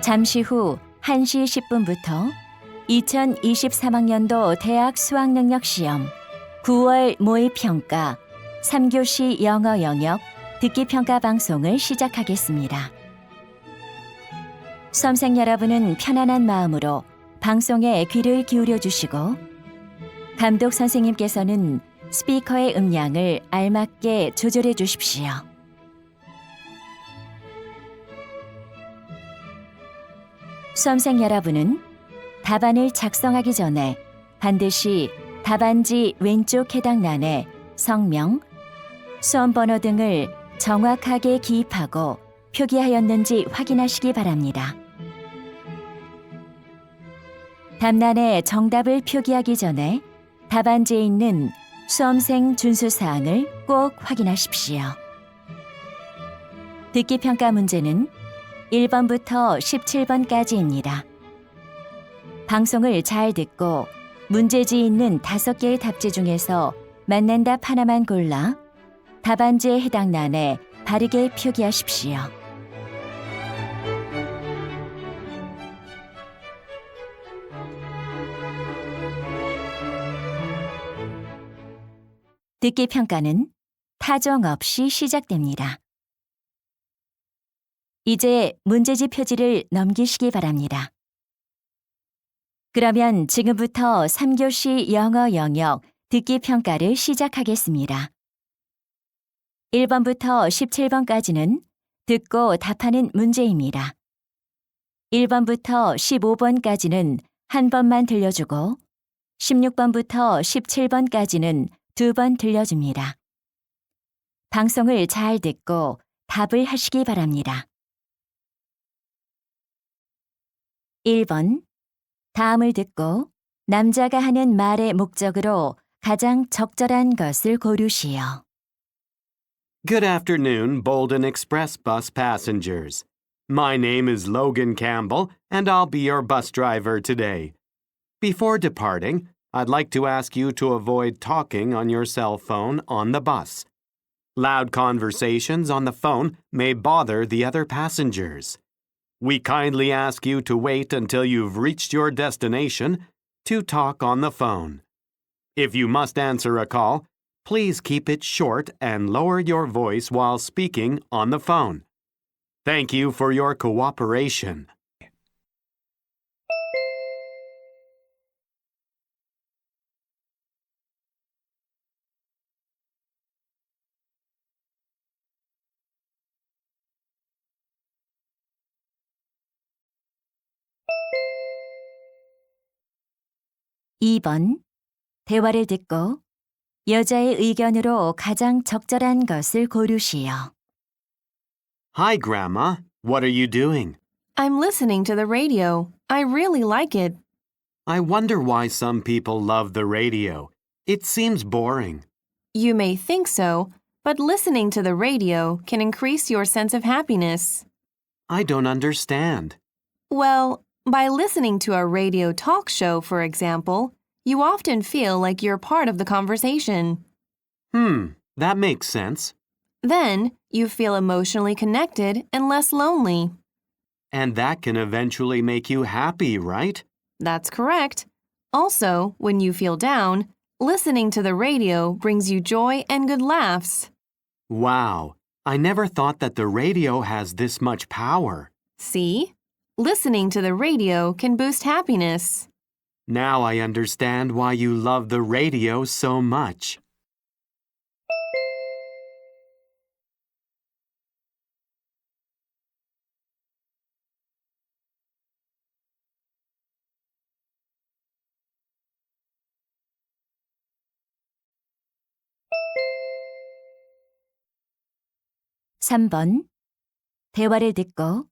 잠시 후 1시 10분부터 2023학년도 대학 수학능력시험 9월 모의평가 3교시 영어 영역 듣기평가 방송을 시작하겠습니다. 수험생 여러분은 편안한 마음으로 방송에 귀를 기울여 주시고 감독 선생님께서는 스피커의 음량을 알맞게 조절해 주십시오. 수험생 여러분은 답안을 작성하기 전에 반드시 답안지 왼쪽 해당란에 성명, 수험번호 등을 정확하게 기입하고 표기하였는지 확인하시기 바랍니다. 답란에 정답을 표기하기 전에 답안지에 있는 수험생 준수사항을 꼭 확인하십시오. 듣기평가 문제는 1번부터 17번까지입니다. 방송을 잘 듣고 문제지에 있는 5개의 답지 중에서 맞는 답 하나만 골라 답안지에 해당 란에 바르게 표기하십시오. 듣기평가는 타종 없이 시작됩니다. 이제 문제지 표지를 넘기시기 바랍니다. 그러면 지금부터 3교시 영어 영역 듣기평가를 시작하겠습니다. 1번부터 17번까지는 듣고 답하는 문제입니다. 1번부터 15번까지는 한 번만 들려주고 16번부터 17번까지는 2번 들려줍니다. 방송을 잘 듣고 답을 하시기 바랍니다. 1번. 다음을 듣고 남자가 하는 말의 목적으로 가장 적절한 것을 고르시오. Good afternoon, Bolden Express bus passengers. My name is Logan Campbell, and I'll be your bus driver today. Before departing, I'd like to ask you to avoid talking on your cell phone on the bus. Loud conversations on the phone may bother the other passengers. We kindly ask you to wait until you've reached your destination to talk on the phone. If you must answer a call, please keep it short and lower your voice while speaking on the phone. Thank you for your cooperation. (2번) 대화를 듣고 여자의 의견으로 가장 적절한 것을 고르시오. Hi, Grandma. What are you doing? I'm listening to the radio. I really like it. I wonder why some people love the radio. It seems boring. You may think so, but listening to the radio can increase your sense of happiness. I don't understand. Well, by listening to a radio talk show, for example, you often feel like you're part of the conversation. That makes sense. Then, you feel emotionally connected and less lonely. And that can eventually make you happy, right? That's correct. Also, when you feel down, listening to the radio brings you joy and good laughs. Wow, I never thought that the radio has this much power. See? Listening to the radio can boost happiness. Now I understand why you love the radio so much. (3번) 대화를 듣고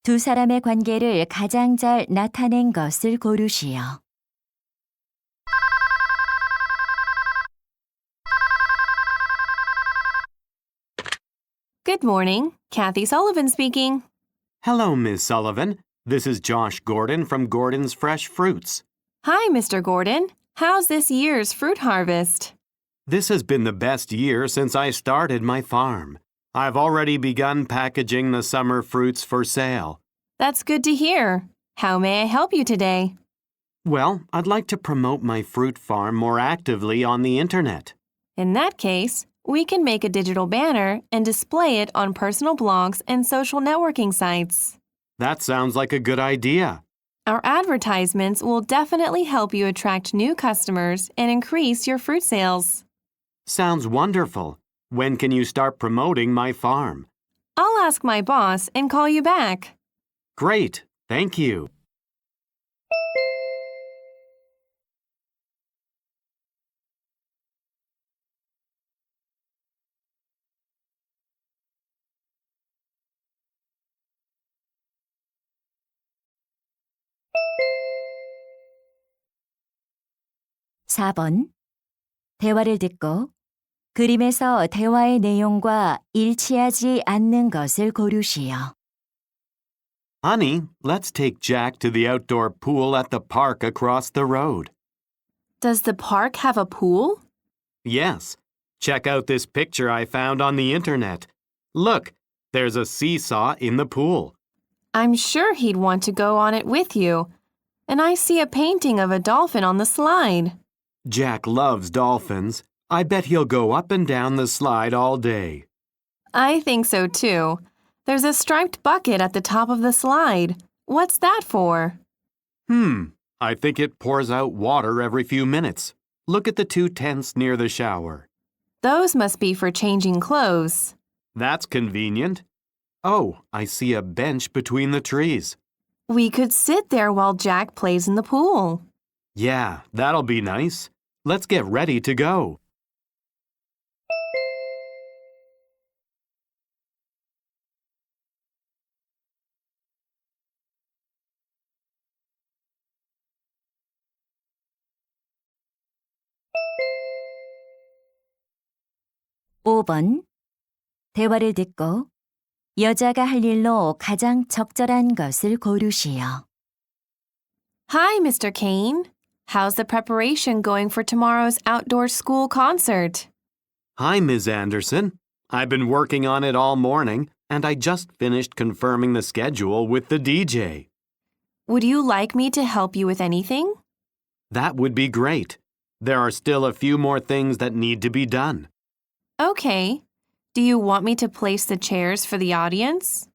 두 사람의 관계를 가장 잘 나타낸 것을 고르시오. Good morning. Kathy Sullivan speaking. Hello, Ms. Sullivan. This is Josh Gordon from Gordon's Fresh Fruits. Hi, Mr. Gordon. How's this year's fruit harvest? This has been the best year since I started my farm. I've already begun packaging the summer fruits for sale. That's good to hear. How may I help you today? Well, I'd like to promote my fruit farm more actively on the internet. In that case, we can make a digital banner and display it on personal blogs and social networking sites. That sounds like a good idea. Our advertisements will definitely help you attract new customers and increase your fruit sales. Sounds wonderful. When can you start promoting my farm? I'll ask my boss and call you back. Great. Thank you. (4번) 대화를 듣고 그림에서 대화의 내용과 일치하지 않는 것을 고르시오. Honey, let's take Jack to the outdoor pool at the park across the road. Does the park have a pool? Yes. Check out this picture I found on the internet. Look, there's a seesaw in the pool. I'm sure he'd want to go on it with you. And I see a painting of a dolphin on the slide. Jack loves dolphins. I bet he'll go up and down the slide all day. I think so too. There's a striped bucket at the top of the slide. What's that for? I think it pours out water every few minutes. Look at the two tents near the shower. Those must be for changing clothes. That's convenient. Oh, I see a bench between the trees. We could sit there while Jack plays in the pool. Yeah, that'll be nice. Let's get ready to go. (5번) 대화를 듣고 여자가 할 일로 가장 적절한 것을 고르시오. Hi, Mr. Kane. How's the preparation going for tomorrow's outdoor school concert? Hi, Ms. Anderson. I've been working on it all morning, and I just finished confirming the schedule with the DJ. Would you like me to help you with anything? That would be great. There are still a few more things that need to be done. Okay. Do you want me to place the chairs for the audience?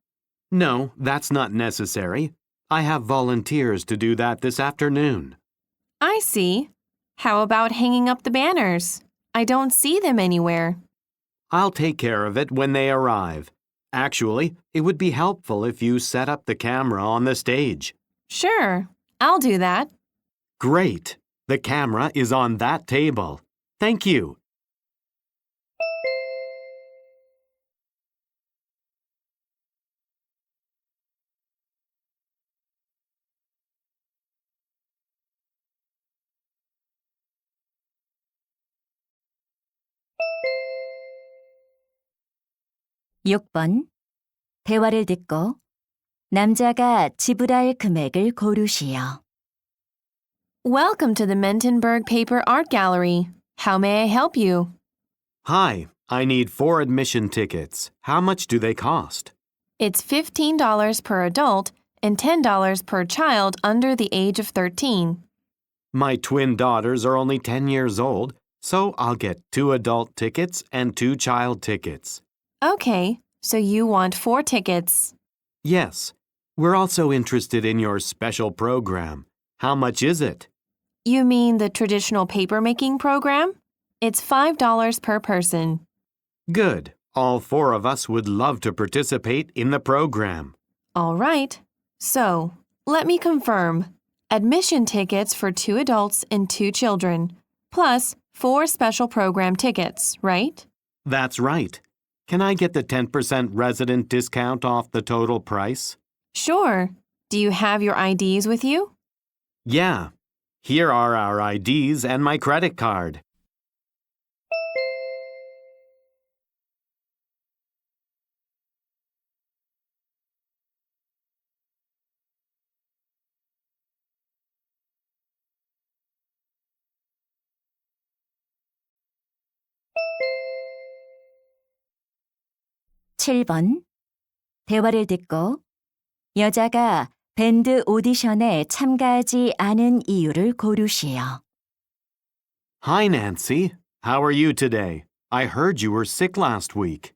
No, that's not necessary. I have volunteers to do that this afternoon. I see. How about hanging up the banners? I don't see them anywhere. I'll take care of it when they arrive. Actually, it would be helpful if you set up the camera on the stage. Sure, I'll do that. Great. The camera is on that table. Thank you. (6번) 대화를 듣고 남자가 지불할 금액을 고르시오. Welcome to the Mentenberg Paper Art Gallery. How may I help you? Hi, I need 4 admission tickets. How much do they cost? It's $15 per adult and $10 per child under the age of 13. My twin daughters are only 10 years old, so I'll get 2 adult tickets and 2 child tickets. Okay, so you want 4 tickets. Yes. We're also interested in your special program. How much is it? You mean the traditional paper-making program? It's $5 per person. Good. All 4 of us would love to participate in the program. All right. So, let me confirm. Admission tickets for 2 adults and 2 children, plus 4 special program tickets, right? That's right. Can I get the 10% resident discount off the total price? Sure. Do you have your IDs with you? Yeah. Here are our IDs and my credit card. (7번) 대화를 듣고 여자가 밴드 오디션에 참가하지 않은 이유를 고르시오. Hi, Nancy. How are you today? I heard you were sick last week.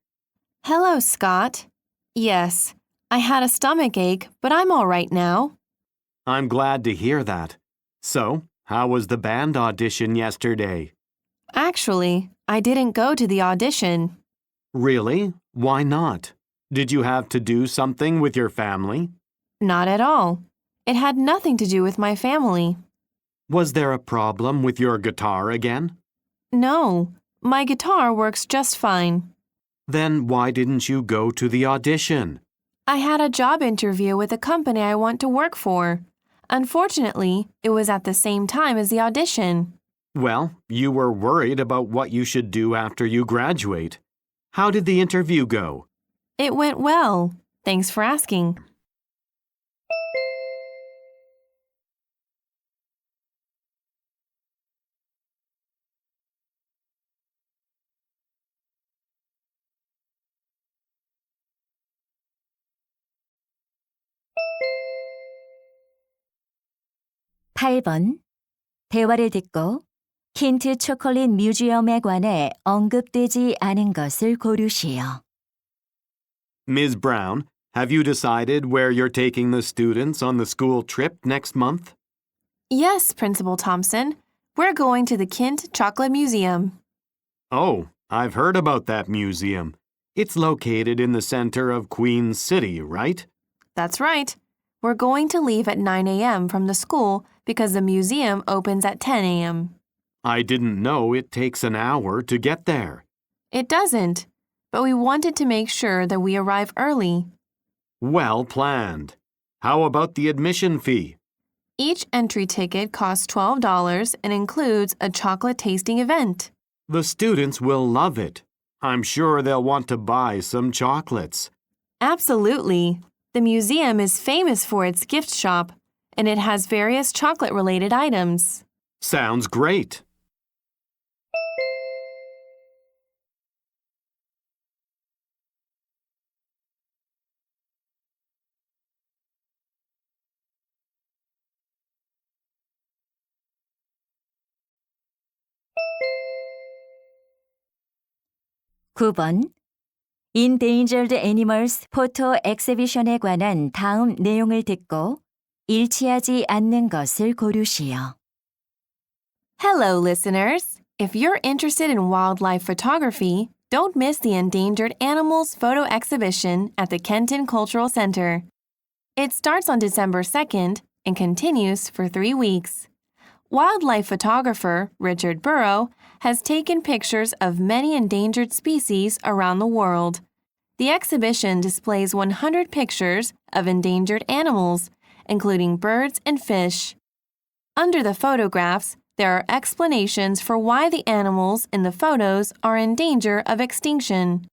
Hello, Scott. Yes, I had a stomach ache, but I'm all right now. I'm glad to hear that. So, how was the band audition yesterday? Actually, I didn't go to the audition. Really? Why not? Did you have to do something with your family? Not at all. It had nothing to do with my family. Was there a problem with your guitar again? No, my guitar works just fine. Then why didn't you go to the audition? I had a job interview with a company I want to work for. Unfortunately, it was at the same time as the audition. Well, you were worried about what you should do after you graduate. How did the interview go? It went well. Thanks for asking. (8번) 대화를 듣고 킨트 초콜릿 뮤지엄에 관해 언급되지 않은 것을 고르시오. Ms. Brown, have you decided where you're taking the students on the school trip next month? Yes, Principal Thompson. We're going to the Kint Chocolate Museum. Oh, I've heard about that museum. It's located in the center of Queens City, right? That's right. We're going to leave at 9 a.m. from the school because the museum opens at 10 a.m. I didn't know it takes an hour to get there. It doesn't, but we wanted to make sure that we arrive early. Well planned. How about the admission fee? Each entry ticket costs $12 and includes a chocolate tasting event. The students will love it. I'm sure they'll want to buy some chocolates. Absolutely. The museum is famous for its gift shop, and it has various chocolate-related items. Sounds great. (9번) Endangered Animals 포토 엑시비션에 관한 다음 내용을 듣고 일치하지 않는 것을 고르시오. Hello, listeners. If you're interested in wildlife photography, don't miss the Endangered Animals photo exhibition at the Kenton Cultural Center. It starts on December 2nd and continues for 3 weeks. Wildlife photographer Richard Burrow has taken pictures of many endangered species around the world. The exhibition displays 100 pictures of endangered animals, including birds and fish. Under the photographs, there are explanations for why the animals in the photos are in danger of extinction.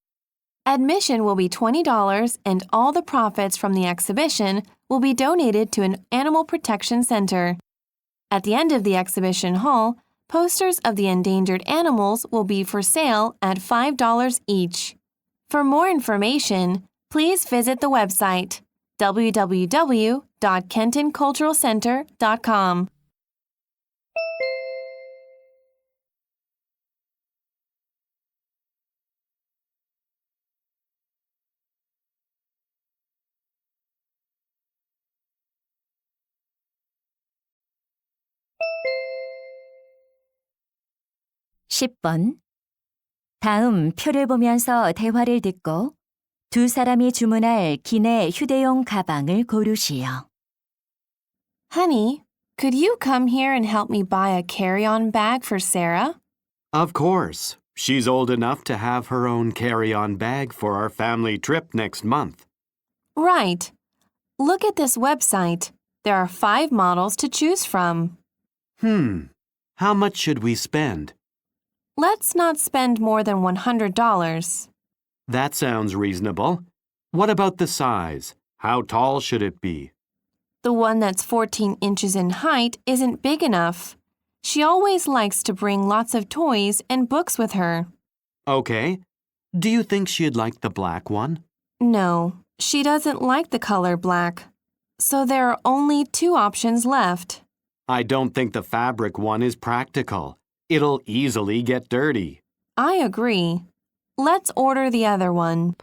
Admission will be $20 and all the profits from the exhibition will be donated to an animal protection center. At the end of the exhibition hall, posters of the endangered animals will be for sale at $5 each. For more information, please visit the website www.kentonculturalcenter.com. (10번) 다음 표를 보면서 대화를 듣고 두 사람이 주문할 기내 휴대용 가방을 고르시오. Honey, could you come here and help me buy a carry-on bag for Sarah? Of course. She's old enough to have her own carry-on bag for our family trip next month. Right. Look at this website. There are 5 models to choose from. How much should we spend? Let's not spend more than $100. That sounds reasonable. What about the size? How tall should it be? The one that's 14 inches in height isn't big enough. She always likes to bring lots of toys and books with her. Okay. Do you think she'd like the black one? No, she doesn't like the color black. So there are only two options left. I don't think the fabric one is practical. It'll easily get dirty. I agree. Let's order the other one.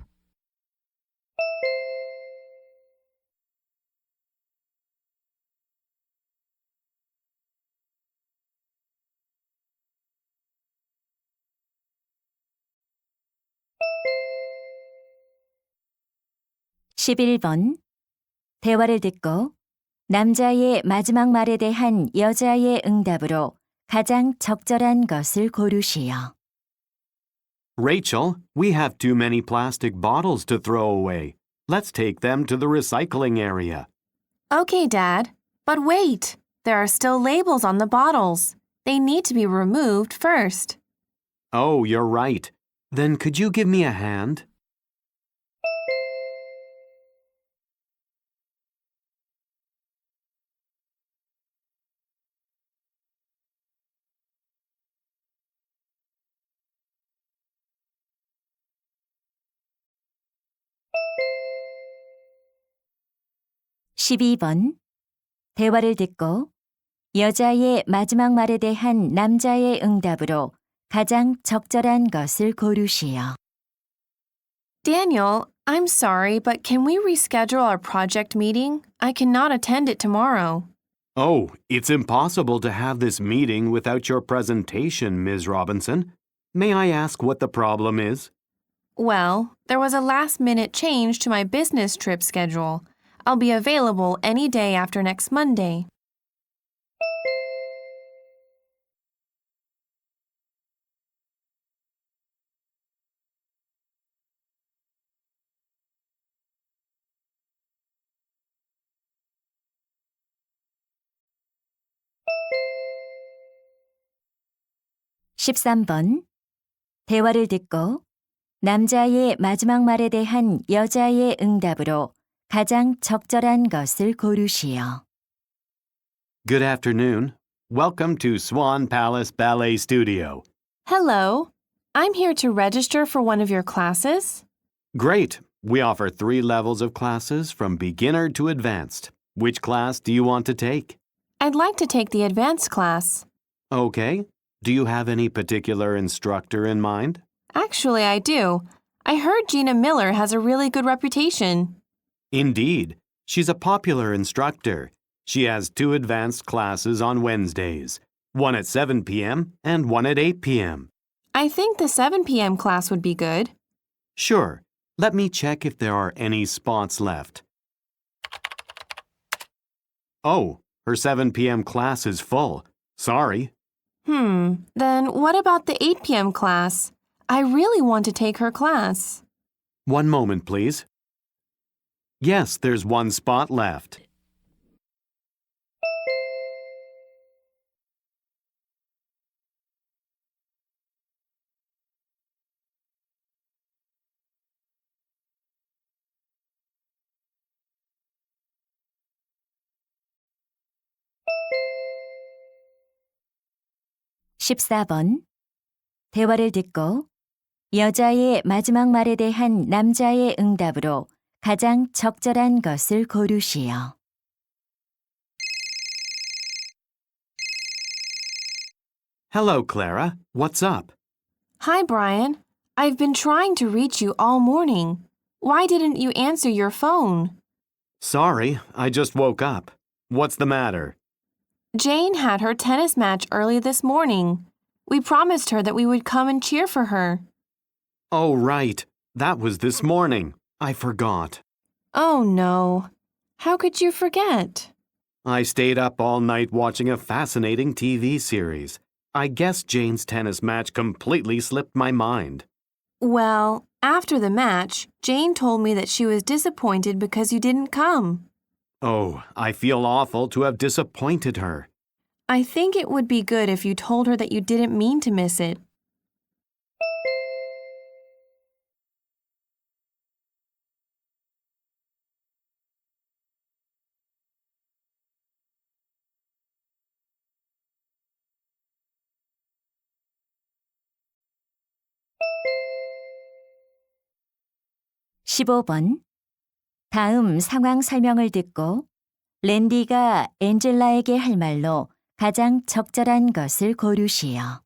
(11번) 대화를 듣고 남자의 마지막 말에 대한 여자의 응답으로 가장 적절한 것을 고르시오. Rachel, we have too many plastic bottles to throw away. Let's take them to the recycling area. Okay, Dad. But wait. There are still labels on the bottles. They need to be removed first. Oh, you're right. Then could you give me a hand? (12번) 대화를 듣고 여자의 마지막 말에 대한 남자의 응답으로 가장 적절한 것을 고르시오. Daniel, I'm sorry, but can we reschedule our project meeting? I cannot attend it tomorrow. Oh, it's impossible to have this meeting without your presentation, Ms. Robinson. May I ask what the problem is? Well, there was a last-minute change to my business trip schedule. I'll be available any day after next Monday. (13번) 대화를 듣고 남자의 마지막 말에 대한 여자의 응답으로 가장 적절한 것을 고르시오. Good afternoon. Welcome to Swan Palace Ballet Studio. Hello. I'm here to register for one of your classes. Great. We offer 3 levels of classes from beginner to advanced. Which class do you want to take? I'd like to take the advanced class. Okay. Do you have any particular instructor in mind? Actually, I do. I heard Gina Miller has a really good reputation. Indeed. She's a popular instructor. She has 2 advanced classes on Wednesdays, one at 7 p.m. and one at 8 p.m. I think the 7 p.m. class would be good. Sure. Let me check if there are any spots left. Oh, her 7 p.m. class is full. Sorry. Then what about the 8 p.m. class? I really want to take her class. One moment, please. Yes, there's 1 spot left. (14번) 대화를 듣고 여자의 마지막 말에 대한 남자의 응답으로 가장 적절한 것을 고르시오. Hello, Clara. What's up? Hi, Brian. I've been trying to reach you all morning. Why didn't you answer your phone? Sorry, I just woke up. What's the matter? Jane had her tennis match early this morning. We promised her that we would come and cheer for her. Oh, right. That was this morning. I forgot. Oh, no. How could you forget? I stayed up all night watching a fascinating TV series. I guess Jane's tennis match completely slipped my mind. Well, after the match, Jane told me that she was disappointed because you didn't come. Oh, I feel awful to have disappointed her. I think it would be good if you told her that you didn't mean to miss it. (15번) 다음 상황 설명을 듣고 랜디가 엔젤라에게 할 말로 가장 적절한 것을 고르시오.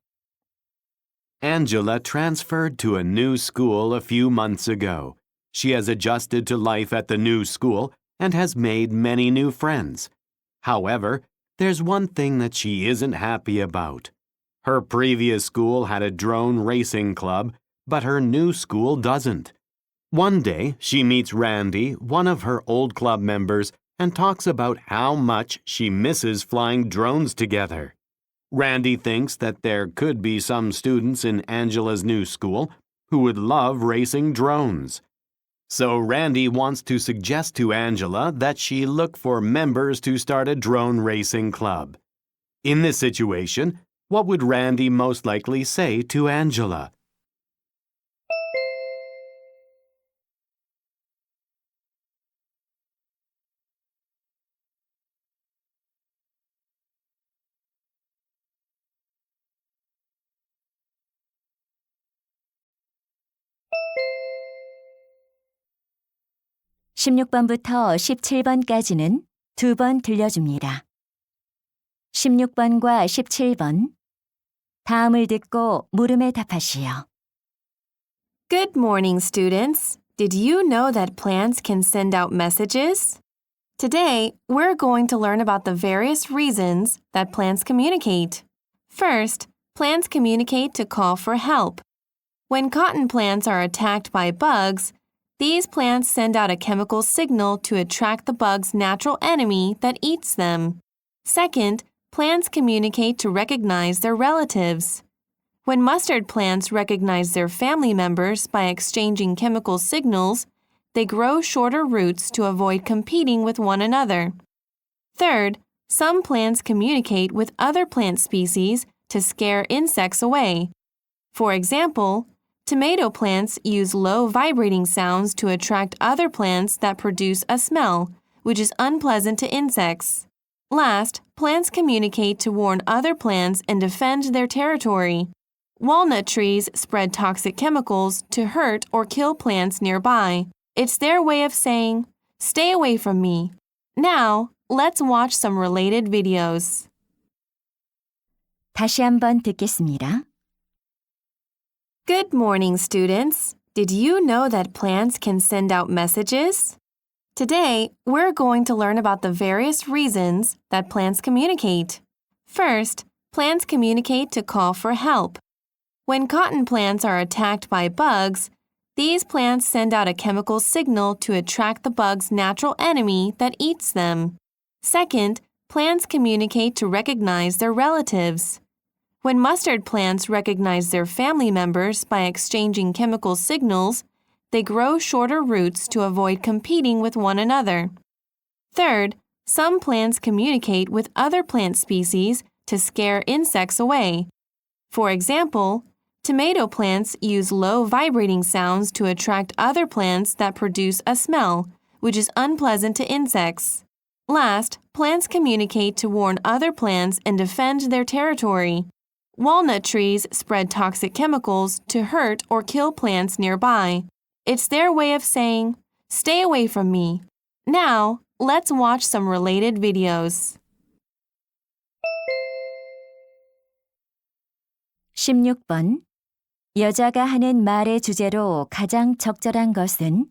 Angela transferred to a new school a few months ago. She has adjusted to life at the new school and has made many new friends. However, there's one thing that she isn't happy about. Her previous school had a drone racing club, but her new school doesn't. One day, she meets Randy, one of her old club members, and talks about how much she misses flying drones together. Randy thinks that there could be some students in Angela's new school who would love racing drones. So Randy wants to suggest to Angela that she look for members to start a drone racing club. In this situation, what would Randy most likely say to Angela? (16번부터 17번까지는) 두 번 들려줍니다. 16번과 17번. 다음을 듣고 물음에 답하시오. Good morning, students. Did you know that plants can send out messages? Today, we're going to learn about the various reasons that plants communicate. First, plants communicate to call for help. When cotton plants are attacked by bugs, these plants send out a chemical signal to attract the bug's natural enemy that eats them. Second, plants communicate to recognize their relatives. When mustard plants recognize their family members by exchanging chemical signals, they grow shorter roots to avoid competing with one another. Third, some plants communicate with other plant species to scare insects away. For example, tomato plants use low vibrating sounds to attract other plants that produce a smell, which is unpleasant to insects. Last, plants communicate to warn other plants and defend their territory. Walnut trees spread toxic chemicals to hurt or kill plants nearby. It's their way of saying, "Stay away from me." Now, let's watch some related videos. 다시 한번 듣겠습니다. Good morning, students. Did you know that plants can send out messages? Today, we're going to learn about the various reasons that plants communicate. First, plants communicate to call for help. When cotton plants are attacked by bugs, these plants send out a chemical signal to attract the bug's natural enemy that eats them. Second, plants communicate to recognize their relatives. When mustard plants recognize their family members by exchanging chemical signals, they grow shorter roots to avoid competing with one another. Third, some plants communicate with other plant species to scare insects away. For example, tomato plants use low vibrating sounds to attract other plants that produce a smell, which is unpleasant to insects. Last, plants communicate to warn other plants and defend their territory. Walnut trees spread toxic chemicals to hurt or kill plants nearby. It's their way of saying, "Stay away from me." Now, let's watch some related videos. 16번. 여자가 하는 말의 주제로 가장 적절한 것은?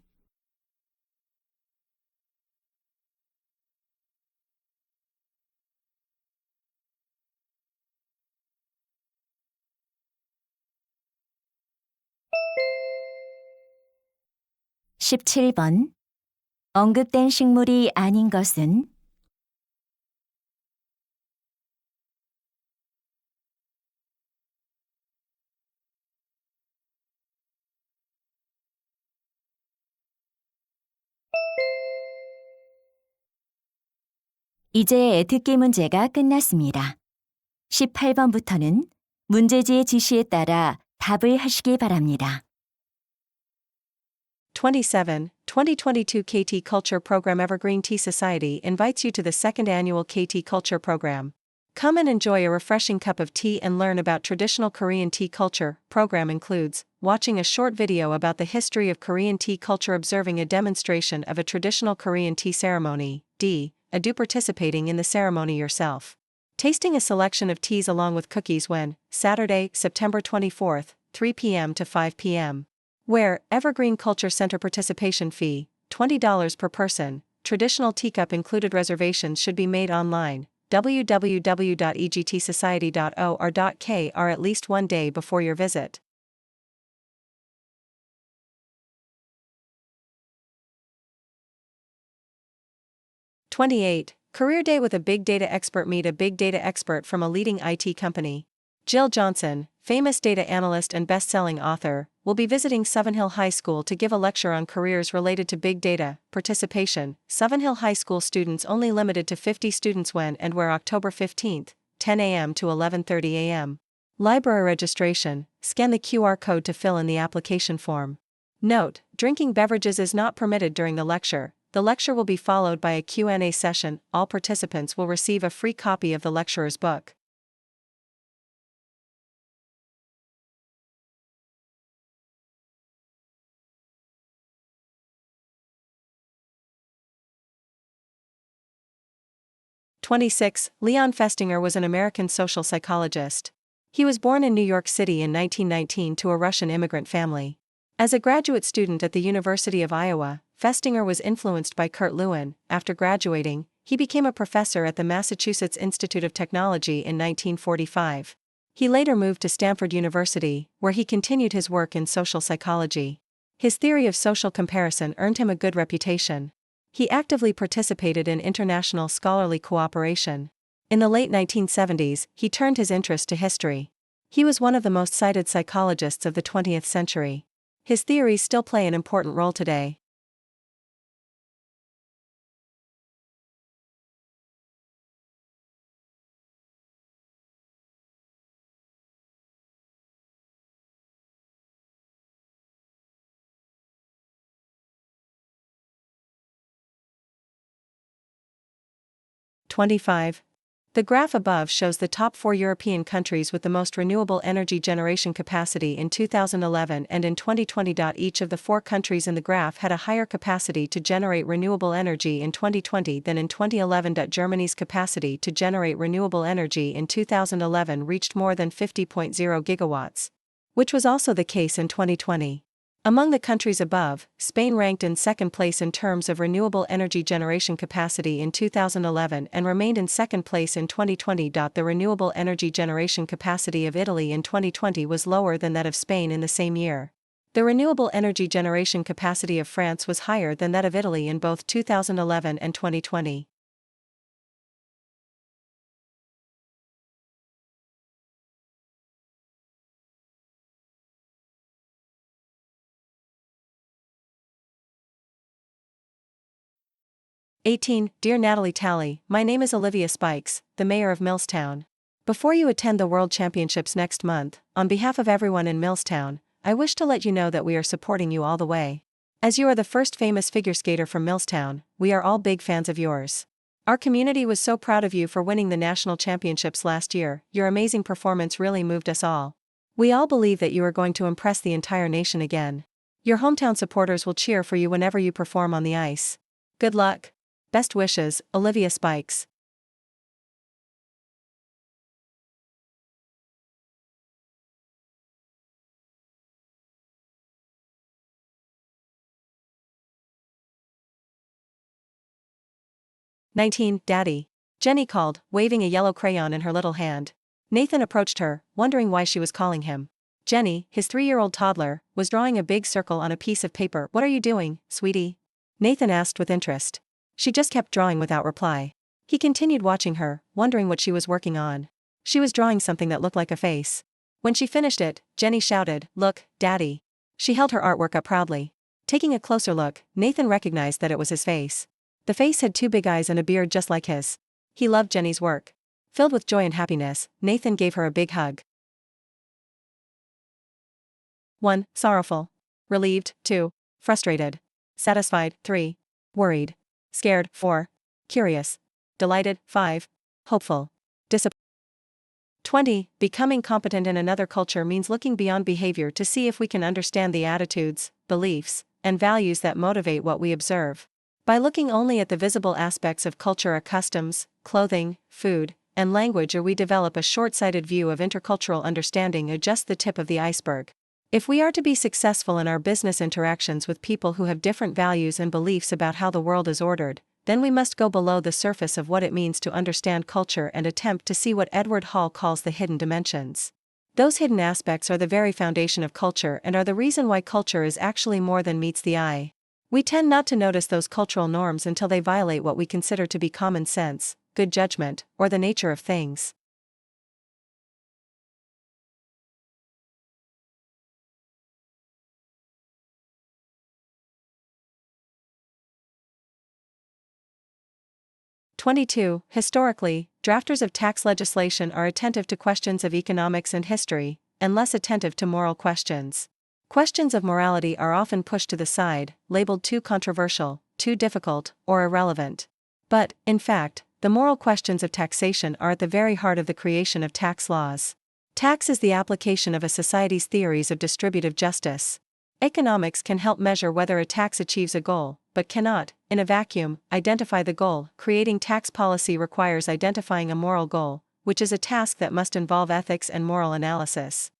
17번. 언급된 식물이 아닌 것은? '이제 듣기 문제가 끝났습니다. 18번부터는 문제지의 지시에 따라 답을 하시기 바랍니다. 27. 2022 KT Culture Program Evergreen Tea Society invites you to the second annual KT Culture Program. Come and enjoy a refreshing cup of tea and learn about traditional Korean tea culture. Program includes watching a short video about the history of Korean tea culture, observing a demonstration of a traditional Korean tea ceremony. D. ado participating in the ceremony yourself. Tasting a selection of teas along with cookies when, Saturday, September 24th, 3 p.m. to 5 p.m. Where, Evergreen Culture Center participation fee, $20 per person, traditional teacup included reservations should be made online, www.egtsociety.or.k or at least one day before your visit. 28. Career Day with a Big Data Expert. Meet a big data expert from a leading IT company. Jill Johnson, famous data analyst and best-selling author, will be visiting Seven Hill High School to give a lecture on careers related to big data. Participation: Seven Hill High School students only, limited to 50 students. When and where? October 15th, 10 a.m. to 11:30 a.m. Library registration: scan the QR code to fill in the application form. Note: drinking beverages is not permitted during the lecture. The lecture will be followed by a Q&A session. All participants will receive a free copy of the lecturer's book. (26) Leon Festinger was an American social psychologist. He was born in New York City in 1919 to a Russian immigrant family. As a graduate student at the University of Iowa, Festinger was influenced by Kurt Lewin. After graduating, he became a professor at the Massachusetts Institute of Technology in 1945. He later moved to Stanford University, where he continued his work in social psychology. His theory of social comparison earned him a good reputation. He actively participated in international scholarly cooperation. In the late 1970s, he turned his interest to history. He was one of the most cited psychologists of the 20th century. His theories still play an important role today. (25) The graph above shows the top 4 European countries with the most renewable energy generation capacity in 2011 and in 2020. Each of the 4 countries in the graph had a higher capacity to generate renewable energy in 2020 than in 2011. Germany's capacity to generate renewable energy in 2011 reached more than 50.0 gigawatts, which was also the case in 2020. Among the countries above, Spain ranked in second place in terms of renewable energy generation capacity in 2011 and remained in second place in 2020. The renewable energy generation capacity of Italy in 2020 was lower than that of Spain in the same year. The renewable energy generation capacity of France was higher than that of Italy in both 2011 and 2020. (18) Dear Natalie Talley, my name is Olivia Spikes, the mayor of Millstown. Before you attend the World Championships next month, on behalf of everyone in Millstown, I wish to let you know that we are supporting you all the way. As you are the first famous figure skater from Millstown, we are all big fans of yours. Our community was so proud of you for winning the national championships last year. Your amazing performance really moved us all. We all believe that you are going to impress the entire nation again. Your hometown supporters will cheer for you whenever you perform on the ice. Good luck. Best wishes, Olivia Spikes. (19) Daddy. Jenny called, waving a yellow crayon in her little hand. Nathan approached her, wondering why she was calling him. Jenny, his 3-year-old toddler, was drawing a big circle on a piece of paper. What are you doing, sweetie? Nathan asked with interest. She just kept drawing without reply. He continued watching her, wondering what she was working on. She was drawing something that looked like a face. When she finished it, Jenny shouted, "Look, Daddy." She held her artwork up proudly. Taking a closer look, Nathan recognized that it was his face. The face had 2 big eyes and a beard just like his. He loved Jenny's work. Filled with joy and happiness, Nathan gave her a big hug. 1. Sorrowful. Relieved. 2. Frustrated. Satisfied. 3. Worried. Scared. 4. Curious. Delighted. 5. Hopeful. Disappointed. 20. Becoming competent in another culture means looking beyond behavior to see if we can understand the attitudes, beliefs, and values that motivate what we observe. By looking only at the visible aspects of culture or customs, clothing, food, and language, or we develop a short-sighted view of intercultural understanding, or just the tip of the iceberg. If we are to be successful in our business interactions with people who have different values and beliefs about how the world is ordered, then we must go below the surface of what it means to understand culture and attempt to see what Edward Hall calls the hidden dimensions. Those hidden aspects are the very foundation of culture and are the reason why culture is actually more than meets the eye. We tend not to notice those cultural norms until they violate what we consider to be common sense, good judgment, or the nature of things. Historically, drafters of tax legislation are attentive to questions of economics and history, and less attentive to moral questions. Questions of morality are often pushed to the side, labeled too controversial, too difficult, or irrelevant. But, in fact, the moral questions of taxation are at the very heart of the creation of tax laws. Tax is the application of a society's theories of distributive justice. Economics can help measure whether a tax achieves a goal, but cannot, in a vacuum, identify the goal. Creating tax policy requires identifying a moral goal, which is a task that must involve ethics and moral analysis.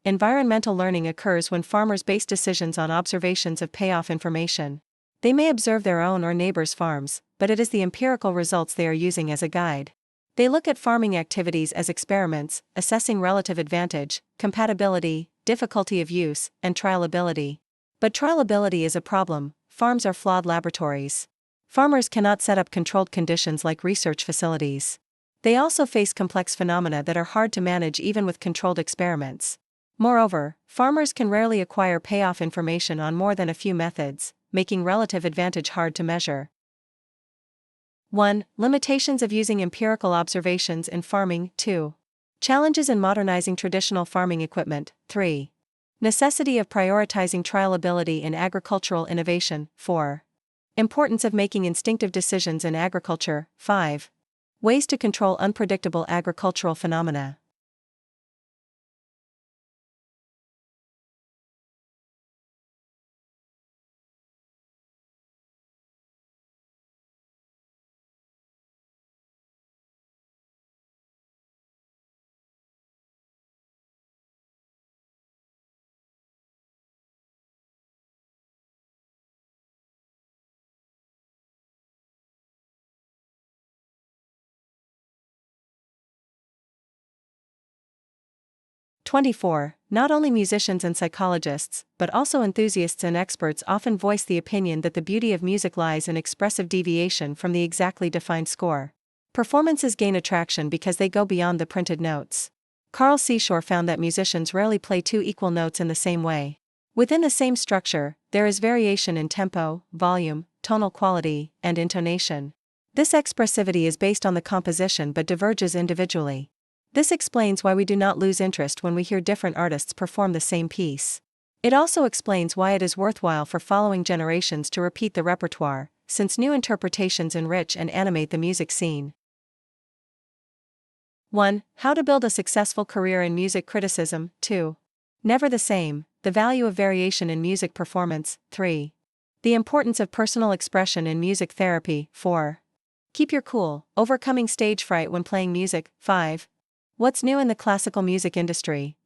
Environmental learning occurs when farmers base decisions on observations of payoff information. They may observe their own or neighbors' farms, but it is the empirical results they are using as a guide. They look at farming activities as experiments, assessing relative advantage, compatibility, difficulty of use, and trialability. But trialability is a problem. Farms are flawed laboratories. Farmers cannot set up controlled conditions like research facilities. They also face complex phenomena that are hard to manage even with controlled experiments. Moreover, farmers can rarely acquire payoff information on more than a few methods, making relative advantage hard to measure. 1. Limitations of using empirical observations in farming. 2. Challenges in modernizing traditional farming equipment. 3. Necessity of prioritizing trialability in agricultural innovation. 4. Importance of making instinctive decisions in agriculture. 5. Ways to control unpredictable agricultural phenomena. Not only musicians and psychologists, but also enthusiasts and experts often voice the opinion that the beauty of music lies in expressive deviation from the exactly defined score. Performances gain attraction because they go beyond the printed notes. Carl Seashore found that musicians rarely play two equal notes in the same way. Within the same structure, there is variation in tempo, volume, tonal quality, and intonation. This expressivity is based on the composition but diverges individually. This explains why we do not lose interest when we hear different artists perform the same piece. It also explains why it is worthwhile for following generations to repeat the repertoire, since new interpretations enrich and animate the music scene. 1. How to build a successful career in music criticism. 2. Never the same, the value of variation in music performance. 3. The importance of personal expression in music therapy. 4. Keep your cool, overcoming stage fright when playing music. 5. What's new in the classical music industry?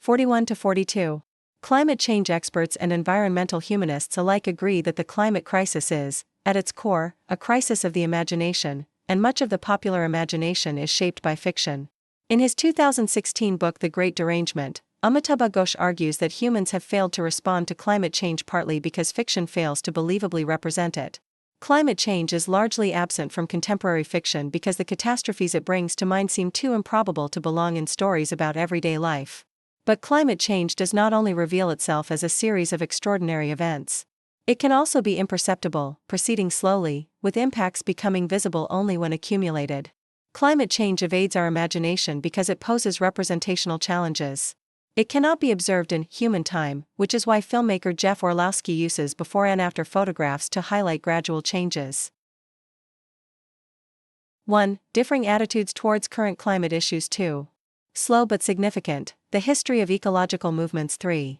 41 to 42. Climate change experts and environmental humanists alike agree that the climate crisis is, at its core, a crisis of the imagination, and much of the popular imagination is shaped by fiction. In his 2016 book The Great Derangement, Amitabh Ghosh argues that humans have failed to respond to climate change partly because fiction fails to believably represent it. Climate change is largely absent from contemporary fiction because the catastrophes it brings to mind seem too improbable to belong in stories about everyday life. But climate change does not only reveal itself as a series of extraordinary events. It can also be imperceptible, proceeding slowly, with impacts becoming visible only when accumulated. Climate change evades our imagination because it poses representational challenges. It cannot be observed in human time, which is why filmmaker Jeff Orlowski uses before and after photographs to highlight gradual changes. 1. Differing attitudes towards current climate issues. 2. Slow but significant, the history of ecological movements. 3.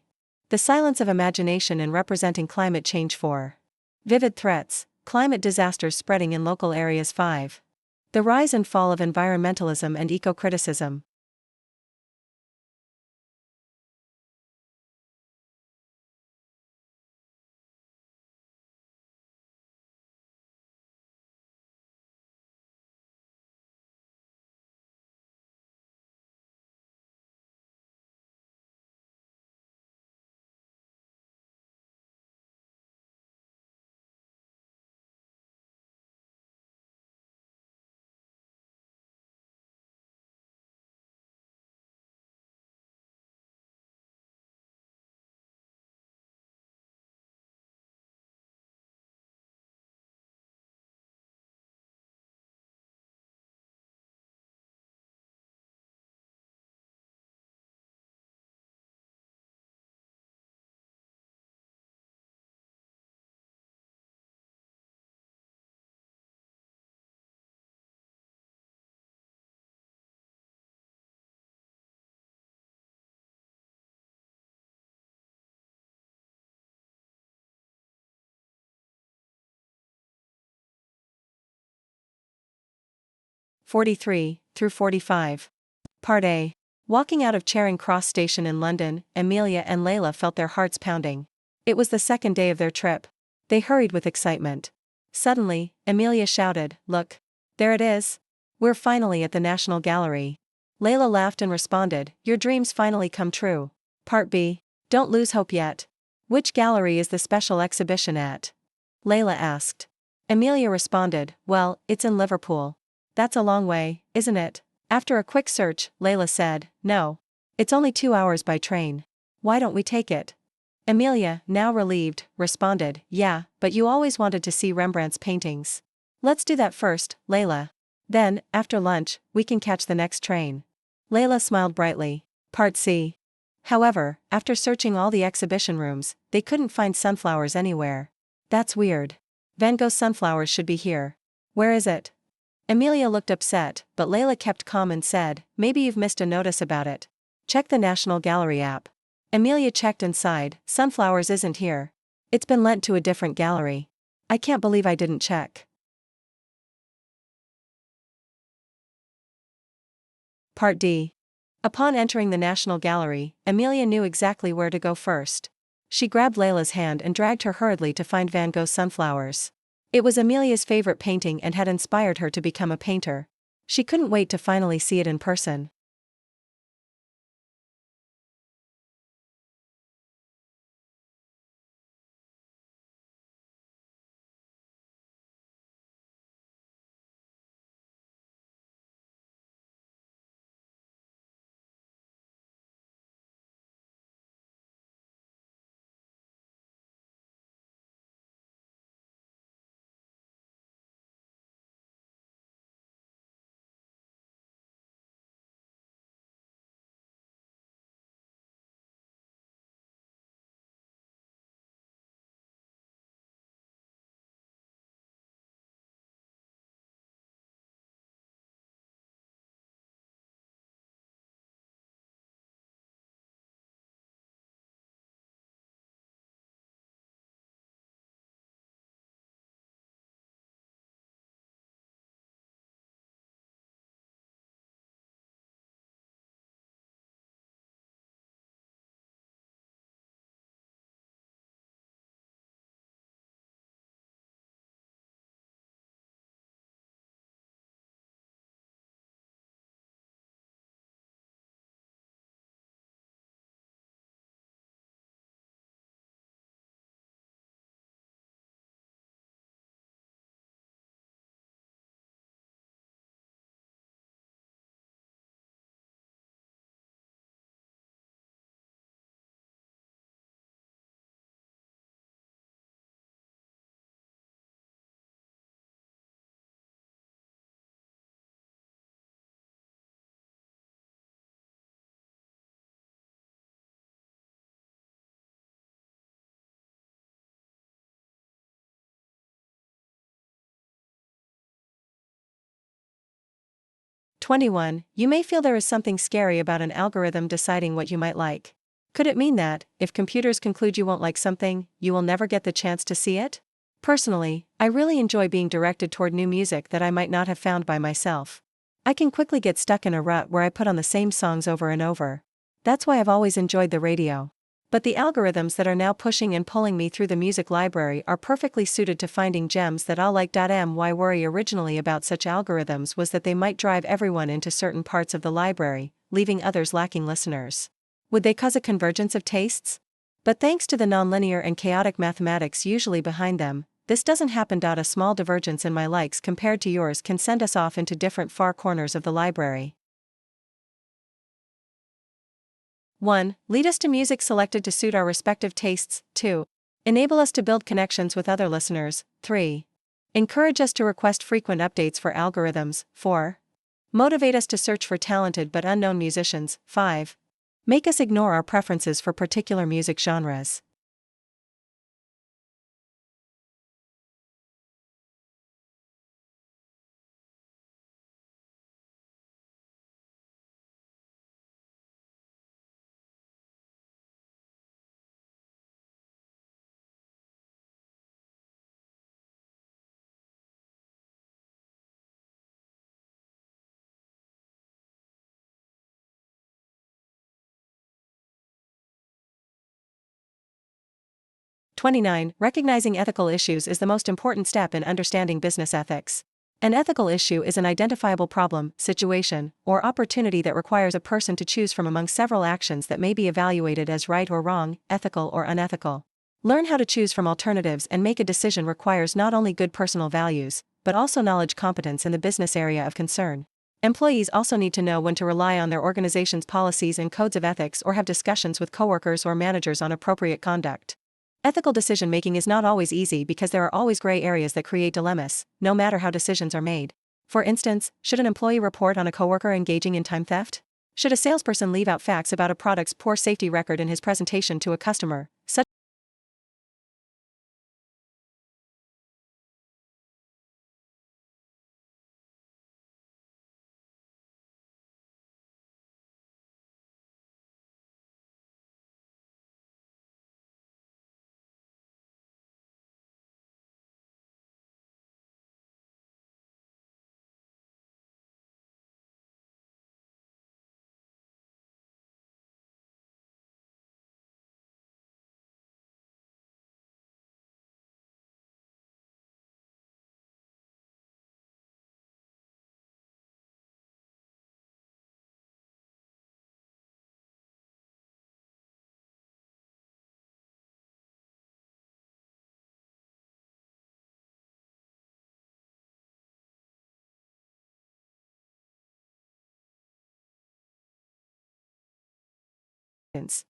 The silence of imagination in representing climate change. 4. Vivid threats, climate disasters spreading in local areas. 5. The rise and fall of environmentalism and eco-criticism. (43 through 45). Part A. Walking out of Charing Cross Station in London, Amelia and Layla felt their hearts pounding. It was the second day of their trip. They hurried with excitement. Suddenly, Amelia shouted, "Look! There it is! We're finally at the National Gallery." Layla laughed and responded, "Your dreams finally come true." Part B. Don't lose hope yet. Which gallery is the special exhibition at? Layla asked. Amelia responded, "Well, it's in Liverpool." "That's a long way, isn't it?" After a quick search, Layla said, "No. It's only 2 hours by train. Why don't we take it?" Amelia, now relieved, responded, "Yeah, but you always wanted to see Rembrandt's paintings. Let's do that first, Layla. Then, after lunch, we can catch the next train." Layla smiled brightly. Part C. However, after searching all the exhibition rooms, they couldn't find sunflowers anywhere. "That's weird. Van Gogh's sunflowers should be here. Where is it?" Amelia looked upset, but Layla kept calm and said, "Maybe you've missed a notice about it. Check the National Gallery app." Amelia checked and sighed, "Sunflowers isn't here. It's been lent to a different gallery. I can't believe I didn't check." Part D. Upon entering the National Gallery, Amelia knew exactly where to go first. She grabbed Layla's hand and dragged her hurriedly to find Van Gogh's sunflowers. It was Amelia's favorite painting and had inspired her to become a painter. She couldn't wait to finally see it in person. 21. You may feel there is something scary about an algorithm deciding what you might like. Could it mean that, if computers conclude you won't like something, you will never get the chance to see it? Personally, I really enjoy being directed toward new music that I might not have found by myself. I can quickly get stuck in a rut where I put on the same songs over and over. That's why I've always enjoyed the radio. But the algorithms that are now pushing and pulling me through the music library are perfectly suited to finding gems that I'll like. My worry originally about such algorithms was that they might drive everyone into certain parts of the library, leaving others lacking listeners. Would they cause a convergence of tastes? But thanks to the nonlinear and chaotic mathematics usually behind them, this doesn't happen. A small divergence in my likes compared to yours can send us off into different far corners of the library. 1. Lead us to music selected to suit our respective tastes. 2. Enable us to build connections with other listeners. 3. Encourage us to request frequent updates for algorithms. 4. Motivate us to search for talented but unknown musicians. 5. Make us ignore our preferences for particular music genres. Recognizing ethical issues is the most important step in understanding business ethics. An ethical issue is an identifiable problem, situation, or opportunity that requires a person to choose from among several actions that may be evaluated as right or wrong, ethical or unethical. Learn how to choose from alternatives and make a decision requires not only good personal values, but also knowledge competence in the business area of concern. Employees also need to know when to rely on their organization's policies and codes of ethics or have discussions with coworkers or managers on appropriate conduct. Ethical decision-making is not always easy because there are always gray areas that create dilemmas, no matter how decisions are made. For instance, should an employee report on a coworker engaging in time theft? Should a salesperson leave out facts about a product's poor safety record in his presentation to a customer? Such instance.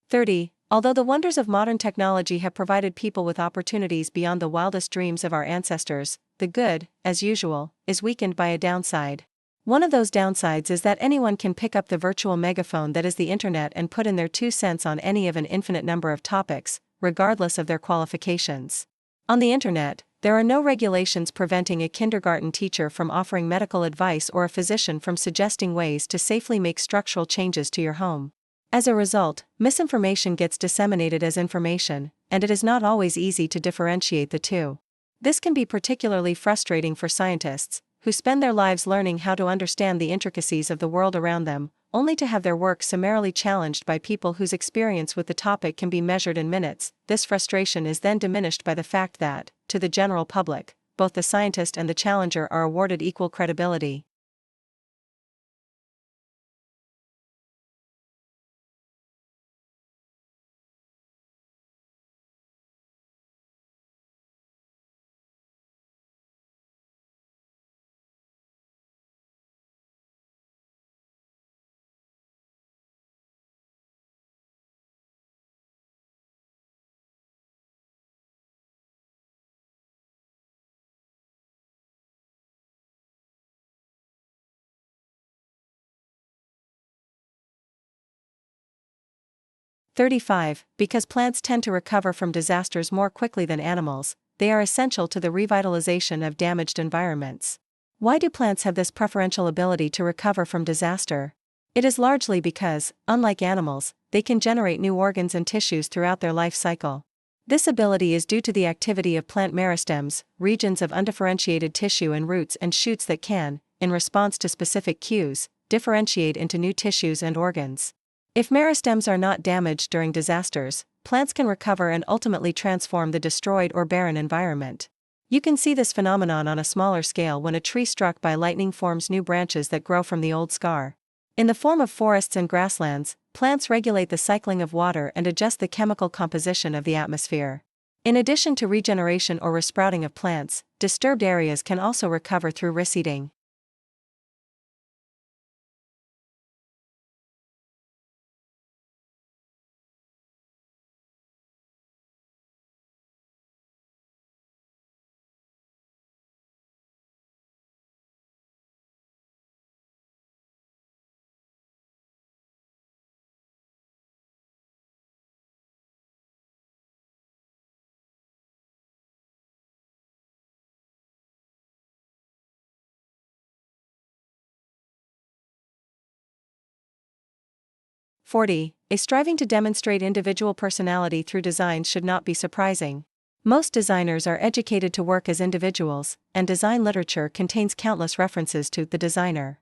30. Although the wonders of modern technology have provided people with opportunities beyond the wildest dreams of our ancestors, the good, as usual, is weakened by a downside. One of those downsides is that anyone can pick up the virtual megaphone that is the internet and put in their 2 cents on any of an infinite number of topics, regardless of their qualifications. On the internet, there are no regulations preventing a kindergarten teacher from offering medical advice or a physician from suggesting ways to safely make structural changes to your home. As a result, misinformation gets disseminated as information, and it is not always easy to differentiate the two. This can be particularly frustrating for scientists, who spend their lives learning how to understand the intricacies of the world around them, only to have their work summarily challenged by people whose experience with the topic can be measured in minutes. This frustration is then diminished by the fact that, to the general public, both the scientist and the challenger are awarded equal credibility. Because plants tend to recover from disasters more quickly than animals, they are essential to the revitalization of damaged environments. Why do plants have this preferential ability to recover from disaster? It is largely because, unlike animals, they can generate new organs and tissues throughout their life cycle. This ability is due to the activity of plant meristems, regions of undifferentiated tissue and roots and shoots that can, in response to specific cues, differentiate into new tissues and organs. If meristems are not damaged during disasters, plants can recover and ultimately transform the destroyed or barren environment. You can see this phenomenon on a smaller scale when a tree struck by lightning forms new branches that grow from the old scar. In the form of forests and grasslands, plants regulate the cycling of water and adjust the chemical composition of the atmosphere. In addition to regeneration or resprouting of plants, disturbed areas can also recover through reseeding. A striving to demonstrate individual personality through design should not be surprising. Most designers are educated to work as individuals, and design literature contains countless references to the designer.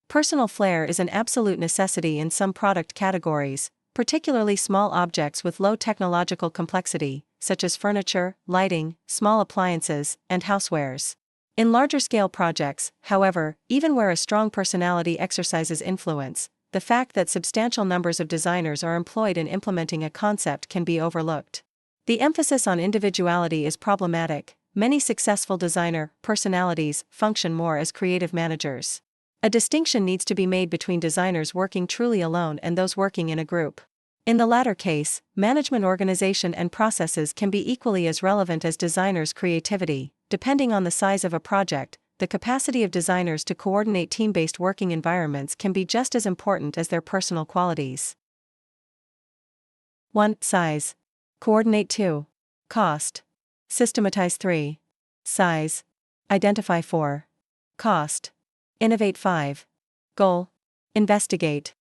Personal flair is an absolute necessity in some product categories, particularly small objects with low technological complexity, such as furniture, lighting, small appliances, and housewares. In larger-scale projects, however, even where a strong personality exercises influence, the fact that substantial numbers of designers are employed in implementing a concept can be overlooked. The emphasis on individuality is problematic. Many successful designer personalities function more as creative managers. A distinction needs to be made between designers working truly alone and those working in a group. In the latter case, management organization and processes can be equally as relevant as designers' creativity. Depending on the size of a project, the capacity of designers to coordinate team-based working environments can be just as important as their personal qualities. 1. Size. Coordinate. 2. Cost. Systematize. 3. Size. Identify. 4. Cost. Innovate. 5. Goal. Investigate.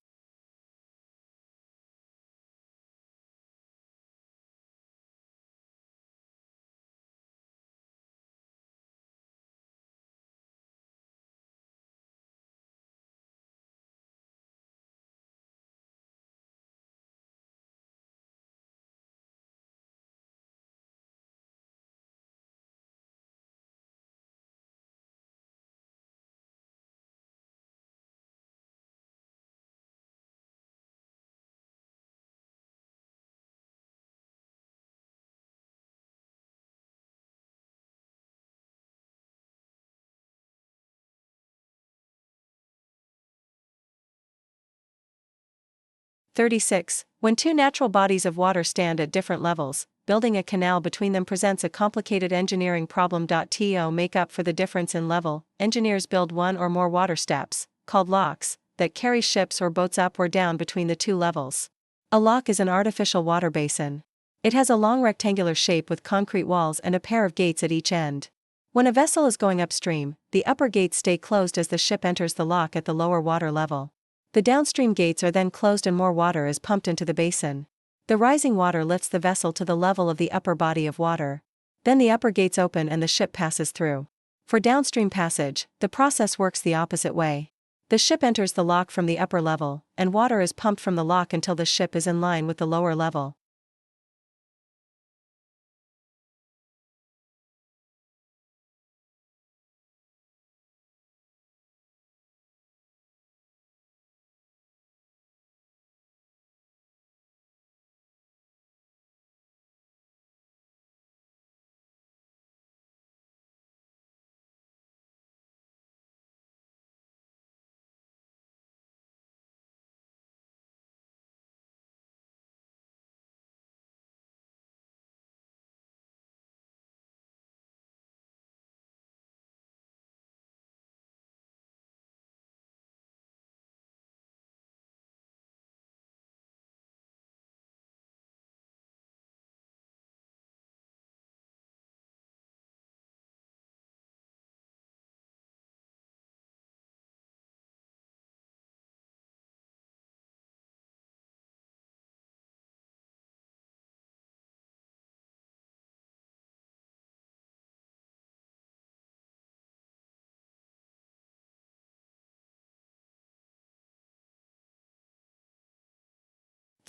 When two natural bodies of water stand at different levels, building a canal between them presents a complicated engineering problem. To make up for the difference in level, engineers build one or more water steps, called locks, that carry ships or boats up or down between the two levels. A lock is an artificial water basin. It has a long rectangular shape with concrete walls and a pair of gates at each end. When a vessel is going upstream, the upper gates stay closed as the ship enters the lock at the lower water level. The downstream gates are then closed and more water is pumped into the basin. The rising water lifts the vessel to the level of the upper body of water. Then the upper gates open and the ship passes through. For downstream passage, the process works the opposite way. The ship enters the lock from the upper level, and water is pumped from the lock until the ship is in line with the lower level.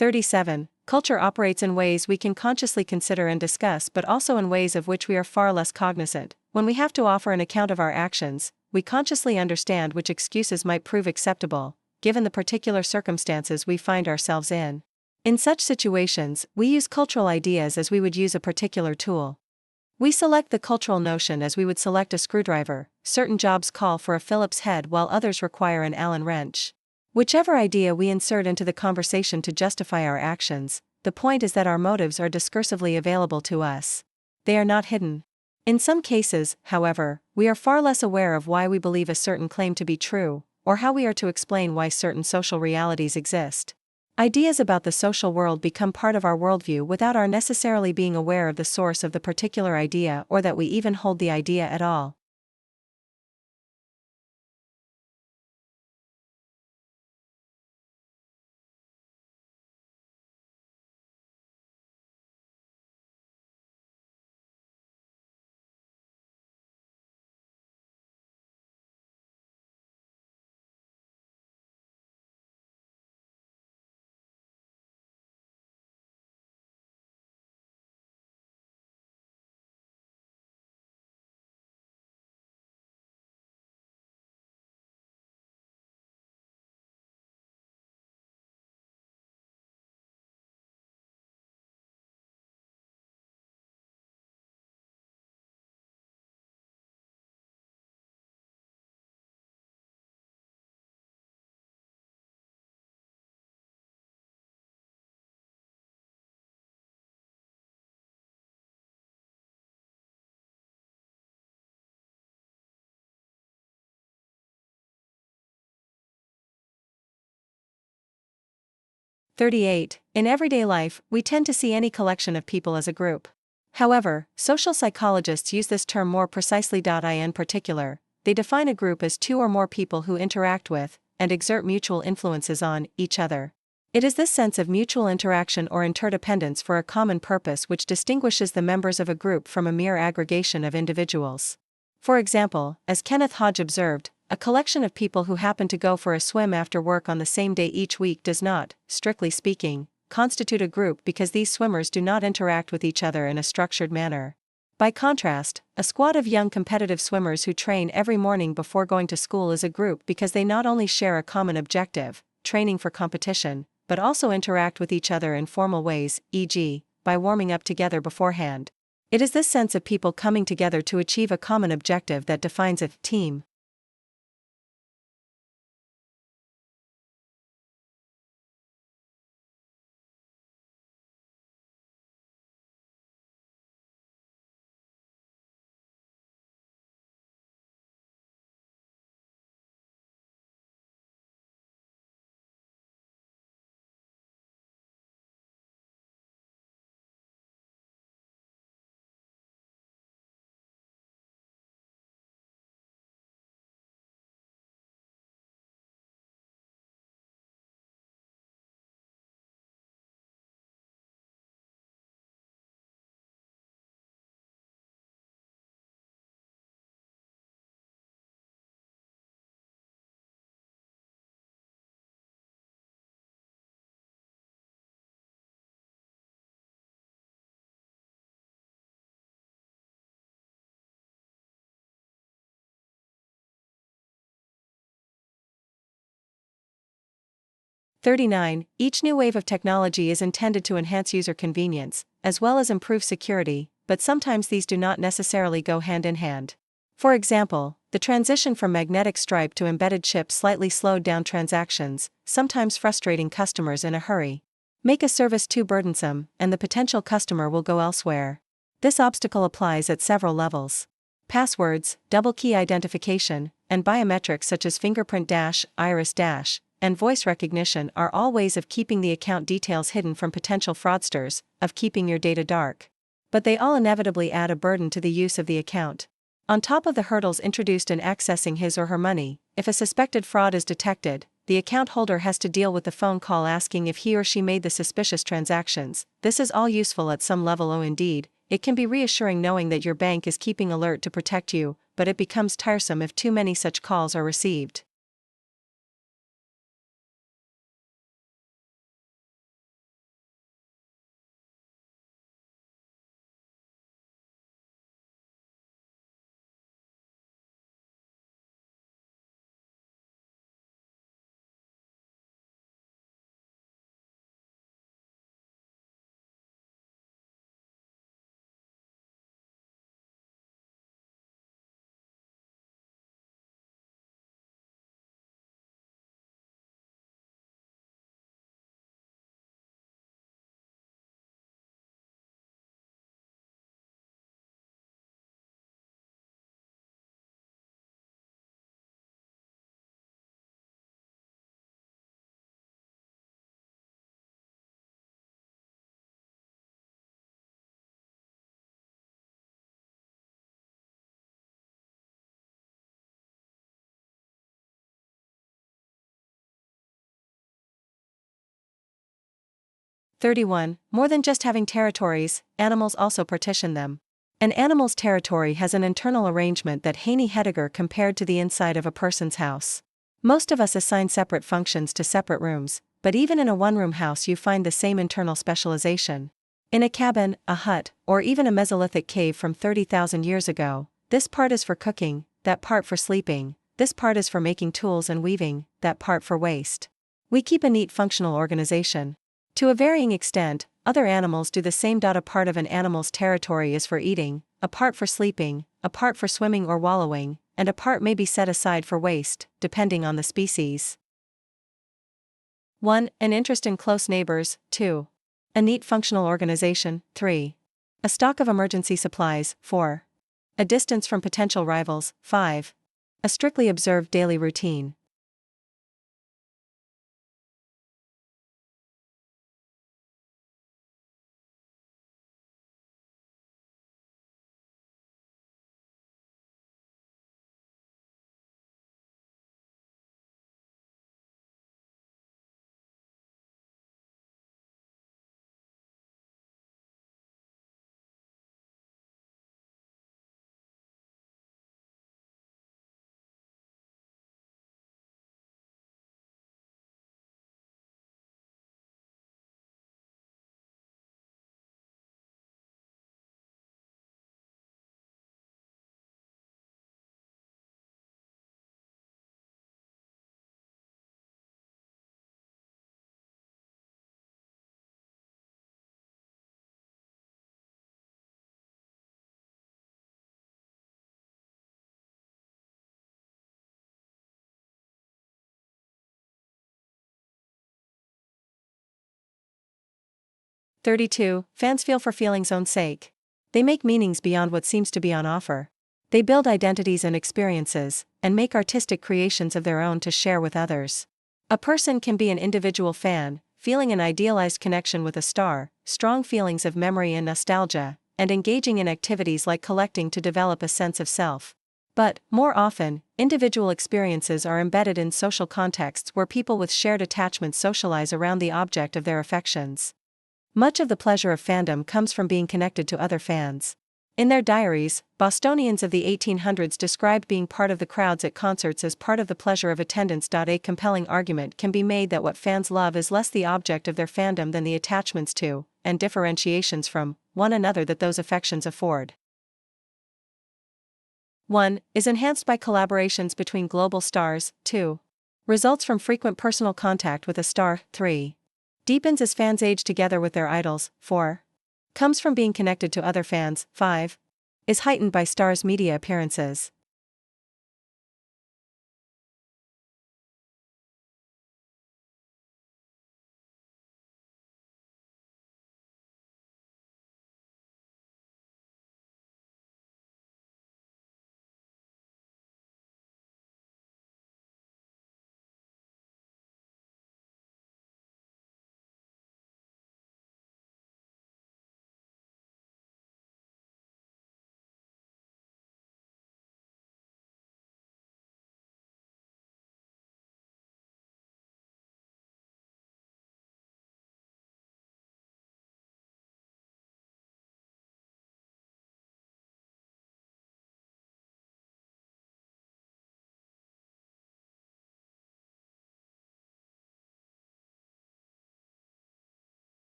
37. Culture operates in ways we can consciously consider and discuss, but also in ways of which we are far less cognizant. When we have to offer an account of our actions, we consciously understand which excuses might prove acceptable, given the particular circumstances we find ourselves in. In such situations, we use cultural ideas as we would use a particular tool. We select the cultural notion as we would select a screwdriver. Certain jobs call for a Phillips head while others require an Allen wrench. Whichever idea we insert into the conversation to justify our actions, the point is that our motives are discursively available to us. They are not hidden. In some cases, however, we are far less aware of why we believe a certain claim to be true, or how we are to explain why certain social realities exist. Ideas about the social world become part of our worldview without our necessarily being aware of the source of the particular idea or that we even hold the idea at all. In everyday life, we tend to see any collection of people as a group. However, social psychologists use this term more precisely. In particular, they define a group as two or more people who interact with, and exert mutual influences on, each other. It is this sense of mutual interaction or interdependence for a common purpose which distinguishes the members of a group from a mere aggregation of individuals. For example, as Kenneth Hodge observed, a collection of people who happen to go for a swim after work on the same day each week does not, strictly speaking, constitute a group because these swimmers do not interact with each other in a structured manner. By contrast, a squad of young competitive swimmers who train every morning before going to school is a group because they not only share a common objective, training for competition, but also interact with each other in formal ways, e.g., by warming up together beforehand. It is this sense of people coming together to achieve a common objective that defines a team. Each new wave of technology is intended to enhance user convenience, as well as improve security, but sometimes these do not necessarily go hand in hand. For example, the transition from magnetic stripe to embedded chip slightly slowed down transactions, sometimes frustrating customers in a hurry. Make a service too burdensome, and the potential customer will go elsewhere. This obstacle applies at several levels. Passwords, double key identification, and biometrics such as fingerprint dash, iris dash, and voice recognition are all ways of keeping the account details hidden from potential fraudsters, of keeping your data dark. But they all inevitably add a burden to the use of the account. On top of the hurdles introduced in accessing his or her money, if a suspected fraud is detected, the account holder has to deal with the phone call asking if he or she made the suspicious transactions. This is all useful at some level. Indeed, it can be reassuring knowing that your bank is keeping alert to protect you, but it becomes tiresome if too many such calls are received. 31. More than just having territories, animals also partition them. An animal's territory has an internal arrangement that Haney Heidegger compared to the inside of a person's house. Most of us assign separate functions to separate rooms, but even in a one-room house you find the same internal specialization. In a cabin, a hut, or even a Mesolithic cave from 30,000 years ago, this part is for cooking, that part for sleeping, this part is for making tools and weaving, that part for waste. We keep a neat functional organization. To a varying extent, other animals do the same. A part of an animal's territory is for eating, a part for sleeping, a part for swimming or wallowing, and a part may be set aside for waste, depending on the species. 1. An interest in close neighbors. 2. A neat functional organization. 3. A stock of emergency supplies. 4. A distance from potential rivals. 5. A strictly observed daily routine. "32. Fans feel for feeling's own sake. They make meanings beyond what seems to be on offer. They build identities and experiences, and make artistic creations of their own to share with others. A person can be an individual fan, feeling an idealized connection with a star, strong feelings of memory and nostalgia, and engaging in activities like collecting to develop a sense of self. But, more often, individual experiences are embedded in social contexts where people with shared attachments socialize around the object of their affections. Much of the pleasure of fandom comes from being connected to other fans. In their diaries, Bostonians of the 1800s described being part of the crowds at concerts as part of the pleasure of attendance. A compelling argument can be made that what fans love is less the object of their fandom than the attachments to, and differentiations from, one another that those affections afford. 1. Is enhanced by collaborations between global stars. 2. Results from frequent personal contact with a star. 3. Deepens as fans age together with their idols. 4. Comes from being connected to other fans. 5. Is heightened by stars' media appearances.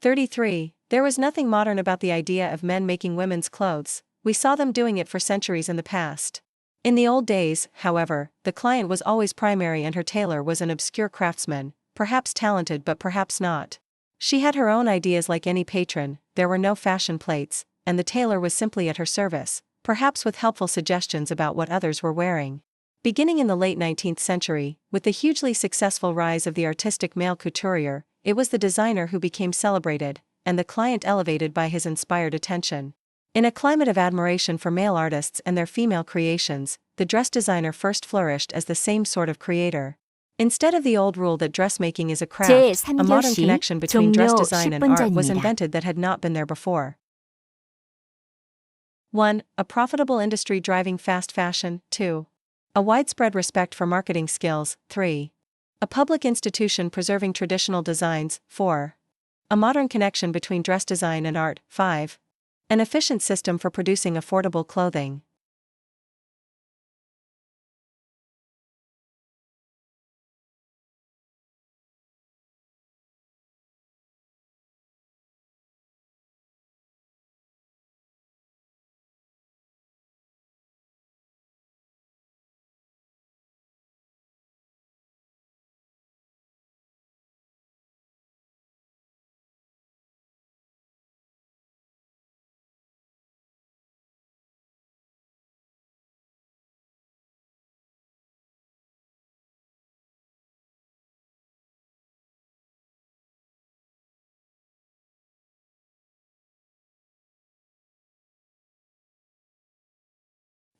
"33. There was nothing modern about the idea of men making women's clothes. We saw them doing it for centuries in the past. In the old days, however, the client was always primary and her tailor was an obscure craftsman, perhaps talented but perhaps not. She had her own ideas like any patron, there were no fashion plates, and the tailor was simply at her service, perhaps with helpful suggestions about what others were wearing. Beginning in the late 19th century, with the hugely successful rise of the artistic male couturier, it was the designer who became celebrated, and the client elevated by his inspired attention. In a climate of admiration for male artists and their female creations, the dress designer first flourished as the same sort of creator. Instead of the old rule that dressmaking is a craft, a modern 제3교시 connection between dress 종료 design and art was 10분전입니다. invented that had not been there before. 1. A profitable industry driving fast fashion. 2. A widespread respect for marketing skills. 3. A public institution preserving traditional designs. 4. A modern connection between dress design and art. 5. An efficient system for producing affordable clothing.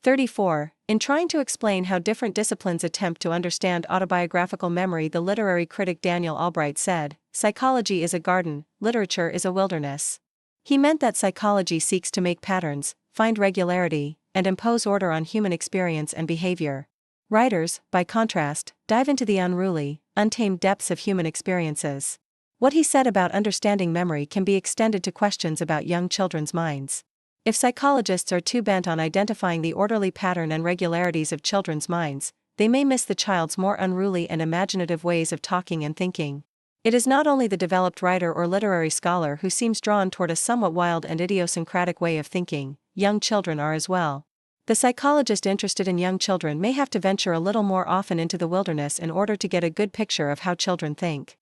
(34) In trying to explain how different disciplines attempt to understand autobiographical memory, the literary critic Daniel Albright said, "Psychology is a garden, literature is a wilderness." He meant that psychology seeks to make patterns, find regularity, and impose order on human experience and behavior. Writers, by contrast, dive into the unruly, untamed depths of human experiences. What he said about understanding memory can be extended to questions about young children's minds. If psychologists are too bent on identifying the orderly pattern and regularities of children's minds, they may miss the child's more unruly and imaginative ways of talking and thinking. It is not only the developed writer or literary scholar who seems drawn toward a somewhat wild and idiosyncratic way of thinking, young children are as well. The psychologist interested in young children may have to venture a little more often into the wilderness in order to get a good picture of how children think.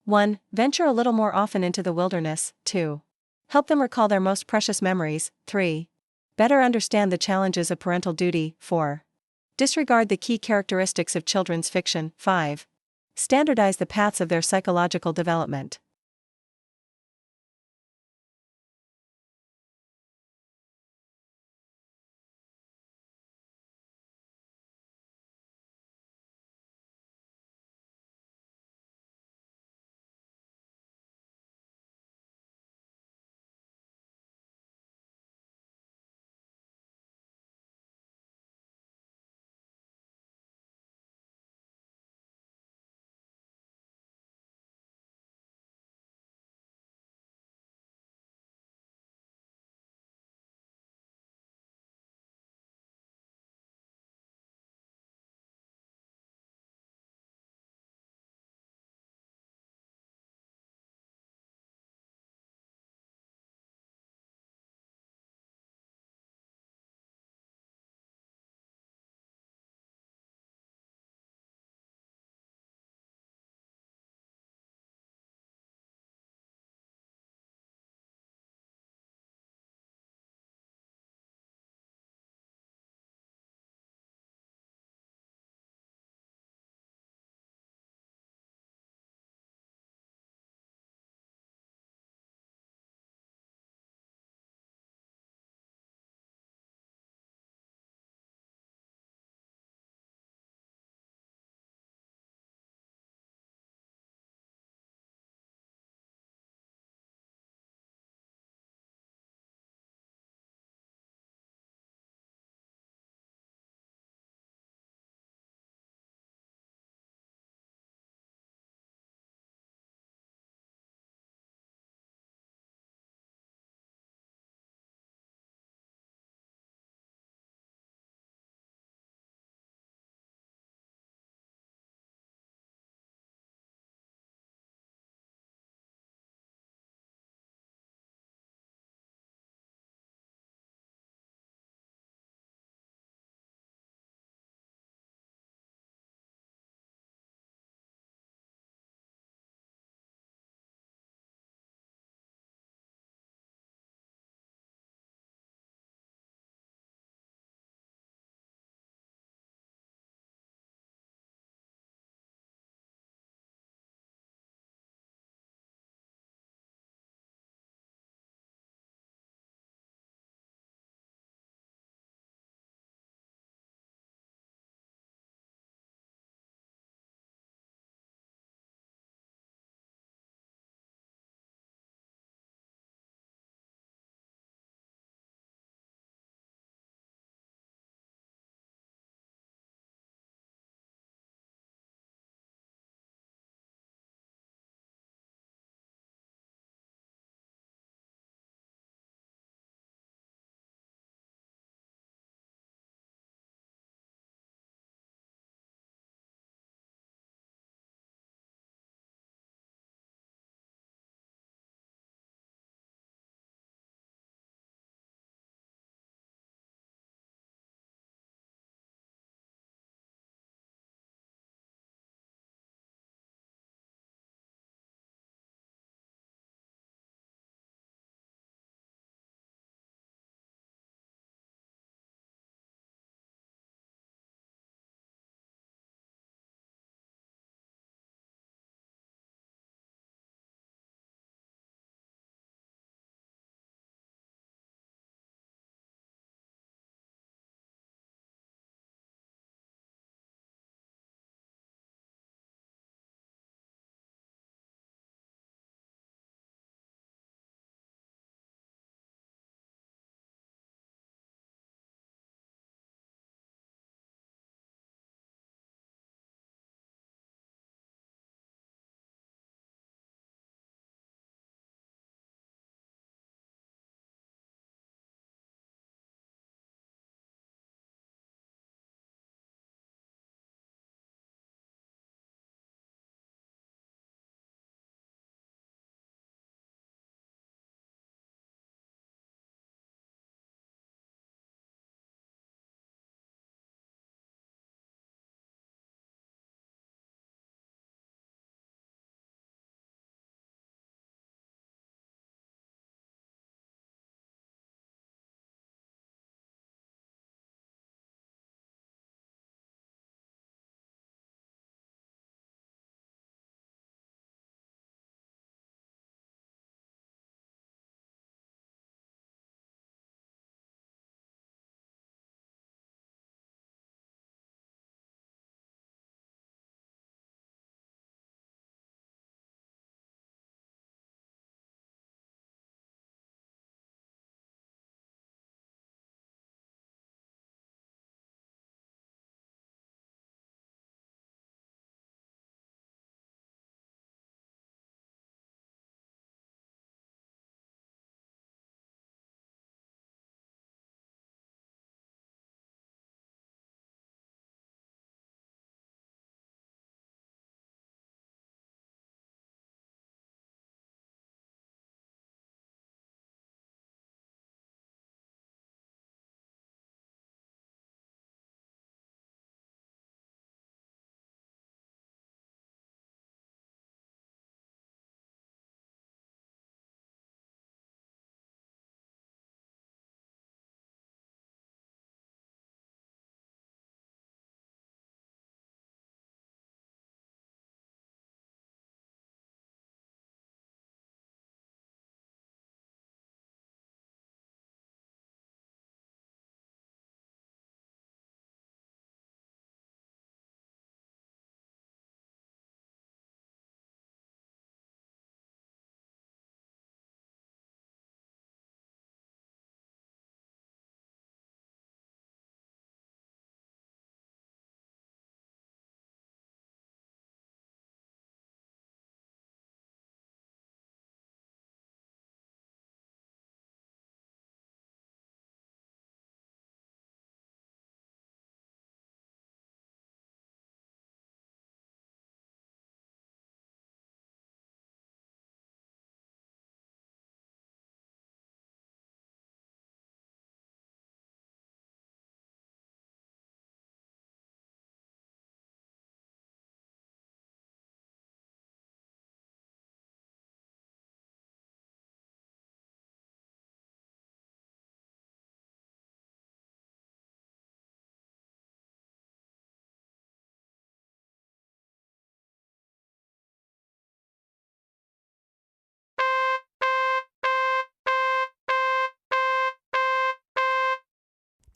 1. Venture a little more often into the wilderness. 2. Help them recall their most precious memories. 3. Better understand the challenges of parental duty. 4. Disregard the key characteristics of children's fiction. 5. Standardize the paths of their psychological development.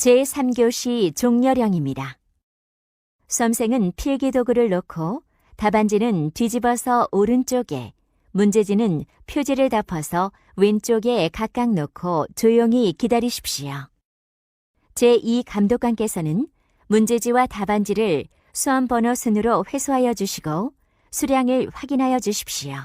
제3교시 종료령입니다. 수험생은 필기도구를 놓고 답안지는 뒤집어서 오른쪽에, 문제지는 표지를 덮어서 왼쪽에 각각 놓고 조용히 기다리십시오. 제2감독관께서는 문제지와 답안지를 수험 번호 순으로 회수하여 주시고 수량을 확인하여 주십시오.